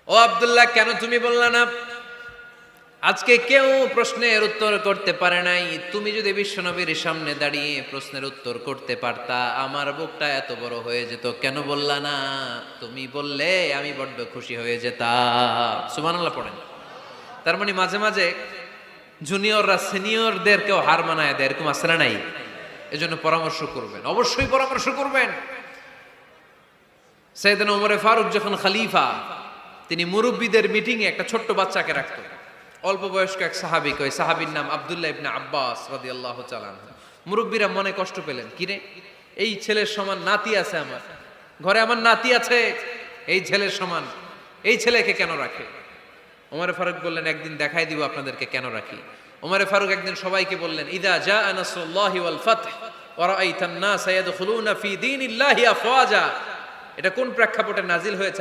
ও আব্দুল্লাহ, কেন তুমি বললা না? আজকে কেউ প্রশ্নের উত্তর করতে পারে নাই। তুমি যদি বিশ্বনবীর সামনে দাঁড়িয়ে প্রশ্নের উত্তর করতে পারতা, আমার বুকটা এত বড় হয়ে যেত। কেন বললা না? তুমি বললে আমি বড্ড খুশি হয়ে যেতাম। সুবহানাল্লাহ পড়েন। তার মানে মাঝে মাঝে জুনিয়ররা সিনিয়রদেরকেও হার মানায় দেয়, এরকম আছে না নাই? এজন্য পরামর্শ করবেন, অবশ্যই পরামর্শ করবেন। সাইয়েদনা ওমরে ফারুক যখন খলিফা, তিনি মুরব্বীদের মিটিংয়ে একটা ছোট্ট বাচ্চাকে রাখতো। অল্প বয়স্ক এক সাহাবী, ওই সাহাবীর নাম আব্দুল্লাহ ইবনে আব্বাস রাদিয়াল্লাহু তাআলা আনহু। মুরব্বীরা মনে কষ্ট পেলেন, কিরে এই ছেলের সমান নাতি আছে আমার ঘরে, আমার নাতি আছে এই ছেলের সমান, এই ছেলেকে কেন রাখে? ওমরে ফারুক বললেন, একদিন দেখাই দিব আপনাদেরকে কেন রাখি। ওমরে ফারুক একদিন সবাইকে বললেন, ইদা জাআ নাসরুল্লাহি ওয়াল ফাতহ ওয়া রাআইতান নাস ইয়াদখুলুনা ফি দীনিল্লাহি আফওয়াজা। এটা কোন প্রেক্ষাপটে নাজিল হয়েছে